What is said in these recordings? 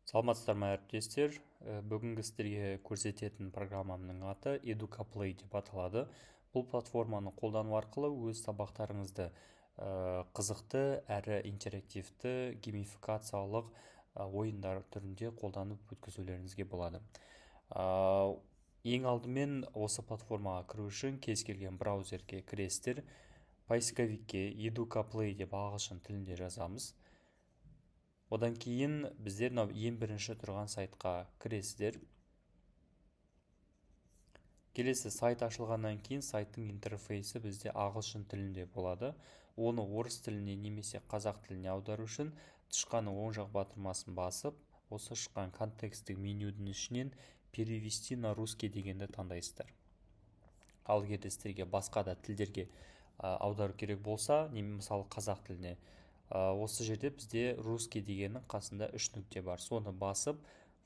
Саламатсыздар ма әріптестер. Бүгінгі сіздерге көрсететін программамның аты EducaPlay деп аталады. Бұл платформаны қолдану арқылы өз сабақтарыңызды қызықты әрі интерактивті геймификациялық ойындар түрінде қолданып өткізулеріңізге болады. Ең алдымен осы платформаға кіру үшін кез келген браузерге кіресіздер. Поисковикке EducaPlay деп ағылшын тілінде жазамыз. Одан кейін біздер ең бірінші тұрған сайтқа кіресіздер. Келесі сайт ашылғаннан кейін сайттың интерфейсі бізде ағылшын тілінде болады. Оны орыс тіліне немесе қазақ тіліне аудару үшін тышқанның оң жақ батырмасын басып, осы шыққан контексттік менюдің ішінен перевести на русский дегенді таңдайсыздар. Ал егер сіздерге басқа да тілдерге аудару керек болса, мысалы қазақ тіліне, осы жерде бізде русский дегеннің қасында 3 нүкте бар. Соны басып,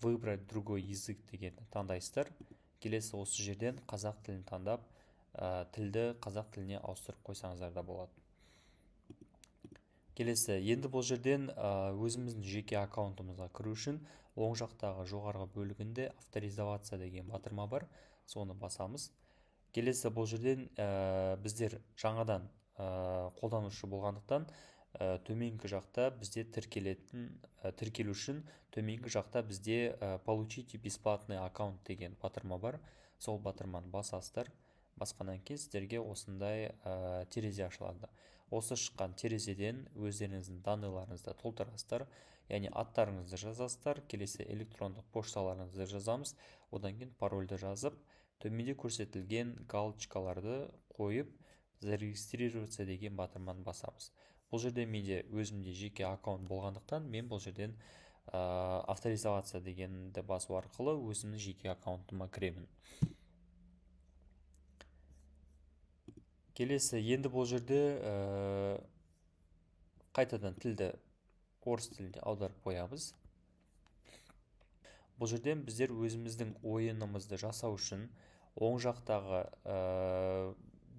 выбрать другой язык дегенді таңдайсыздар. Келесі осы жерден қазақ тілін таңдап, тілді қазақ тіліне ауыстырып қойсаңыздар да болады. Келесі, енді бұл жерден өзіміздің жеке аккаунтымызға кіру үшін оң жақтағы жоғарғы бөлігінде авторизация деген батырма бар. Соны басамыз. Келесі, бұл жерден біздер жаңадан қолданушы болғандықтан төменгі жақта бізде тіркелу үшін төменгі жақта бізде получите бесплатный аккаунт деген батырма бар. Сол батырманы басасыздар. Басқаннан кейін сіздерге осындай терезе ашылады. Осы шыққан терезеден өздеріңіздің данныйларыңызды толтырасыздар, яғни аттарыңызды жазасыздар, келесі электрондық пошталарыңызды жазамыз, одан кейін парольді жазып, төменде көрсетілген галочкаларды қойып, зарегистрироваться деген батырманы басамыз. Бұл жерде менде өзімде жеке аккаунт болғандықтан, мен бұл жерден авторизация дегенді басу арқылы өзімнің жеке аккаунтыма кіремін. Келесі, енді бұл жерде қайтадан тілді орыс тіліне аударып қоямыз. Бұл жерден біздер өзіміздің ойынымызды жасау үшін оң жақтағы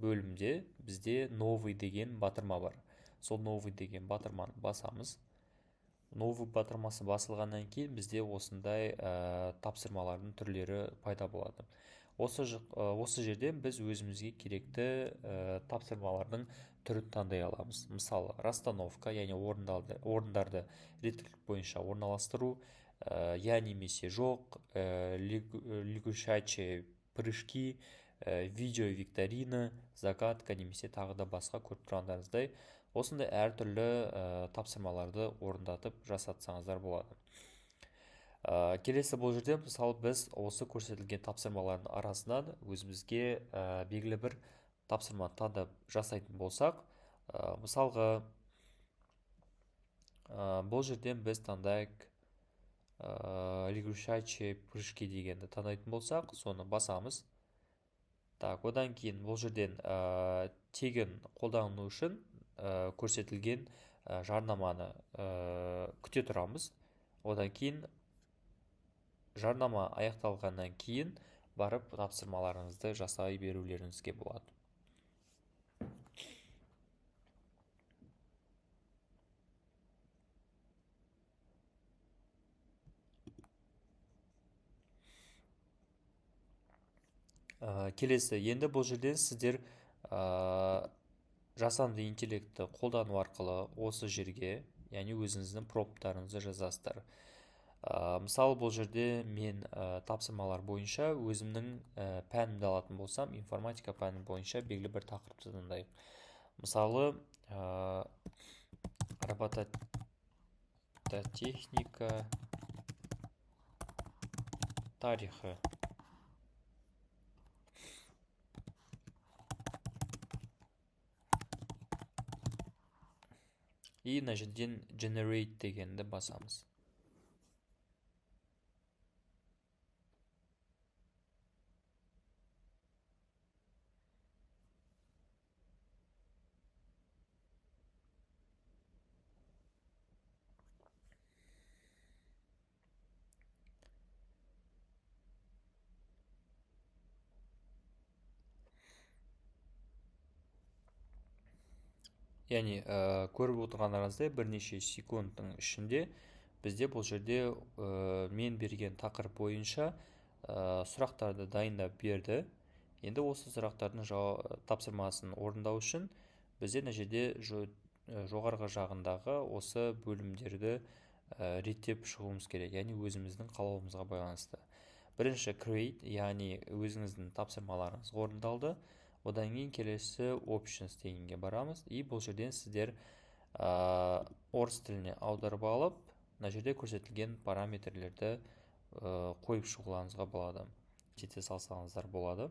бөлімде бізде новый деген батырма бар. Сол новый деген батырманы басамыз. Новый батырмасы басылғаннан кейін бізде осындай тапсырмалардың түрлері пайда болады. Осы жерден біз өзімізге керекті тапсырмалардың түрін таңдай аламыз. Мысалы, расстановка, яғни орындарды реттілік бойынша орналастыру, я немесе жоқ, лягушачие прыжки, видео викторина, загадка немесе тағы да басқа көріп тұрғандарыңыздай осындай әртүрлі тапсырмаларды орындатып жасатсаңыздар болады. Келесі, бұл жерде мысалы біз осы көрсетілген тапсырмалардың арасынан өзімізге белгілі бір тапсырма таңдап жасайтын болсақ, мысалға бұл жерден біз таңдайық лягушачие прыжки дегенді таңдайтын болсақ, соны басамыз. Одан кейін бұл жерден тегін қолдану үшін көрсетілген жарнаманы күте тұрамыз. Одан кейін жарнама аяқталғаннан кейін барып тапсырмаларыңызды жасай берулеріңізге болады. Келесі, енді бұл жерден сіздер жасанды интеллектті қолдану арқылы осы жерге, яғни өзіңіздің промпттарыңызды жазасыздар. Мысалы, бұл жерде мен тапсырмалар бойынша өзімнің пәнімді алатын болсам, информатика пәні бойынша белгілі бір тақырыпты таңдайық. Мысалы, робототехника тарихы. И мына жерден generate дегенді басамыз. Яғни көріп отырғандарыңыздай бірнеше секундтың ішінде бізде бұл жерде мен берген тақырып бойынша сұрақтарды дайындап берді. Енді осы сұрақтардың тапсырмасын орындау үшін бізде мына жерде жоғарғы жағындағы осы бөлімдерді реттеп шығуымыз керек, яғни өзіміздің қалауымызға байланысты. Бірінші create, яғни өзіңіздің тапсырмаларыңыз орындалды. Одан кейін келесі options дегенге барамыз. И бұл жерден сіздер орыс тіліне аударып алып, мына жерде көрсетілген параметрлерді қойып шығуларыңызға болады. Жете салсаңыздар болады.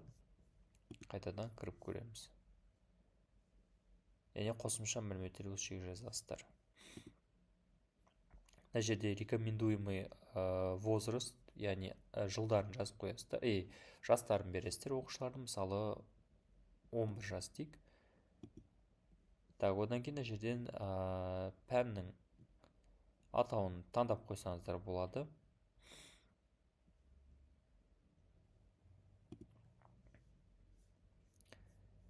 Қайтадан кіріп көреміз. Яғни қосымша мәліметтер осы жерге жазасыздар. Мына жерде рекомендуемый возраст, яғни жылдарын жазып қоясыздар. Жастарын бересіздер оқушылардың, мысалы 11 жас дейік. Одан кейін мына жерден пәннің атауын таңдап қойсаңыздар болады.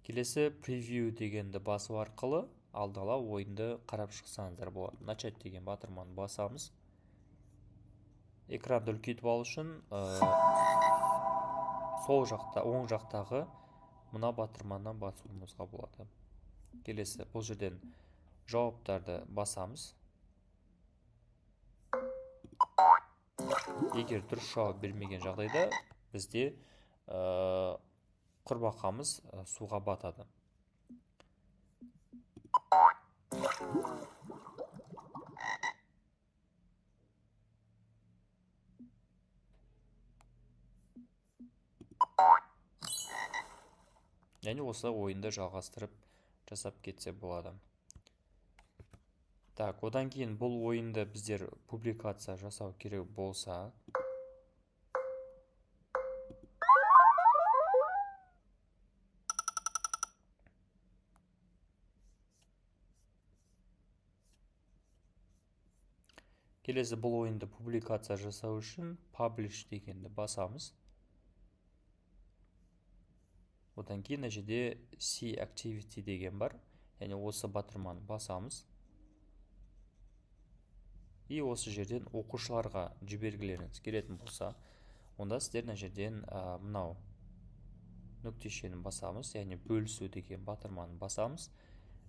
Келесі preview дегенді басу арқылы алдала ойынды қарап шықсаңыздар болады. Начать деген батырманы басамыз. Экранды үлкейтіп алу үшін сол жақта, оң жақтағы мына батырманнан басуымызға болады. Келесі бұл жерден жауаптарды басамыз. Егер дұрыс жауап бермеген жағдайда бізде құрбақамыз суға батады. Яғни осы ойынды жалғастырып жасап кетсе болады. Одан кейін бұл ойынды біздер публикация жасау керек болса, келесі бұл ойынды публикация жасау үшін publish дегенді басамыз. Одан кейін жерде see activity деген бар. Яғни осы батырманы басамыз. И осы жерден оқушыларға жібергілеріңіз келетін болса, онда сіздер мына жерден мынау нүктешені басамыз, яғни бөлісу деген батырманы басамыз.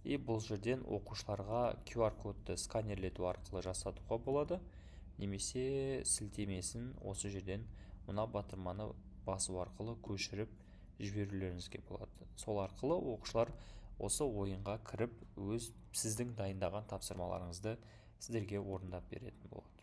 И бұл жерден оқушыларға QR кодты сканерлету арқылы жасатуға болады, немесе сілтемесін осы жерден мына батырманы басу арқылы көшіріп жіберулеріңізге болады. Сол арқылы оқушылар осы ойынға кіріп, сіздің дайындаған тапсырмаларыңызды сіздерге орындап беретін болады.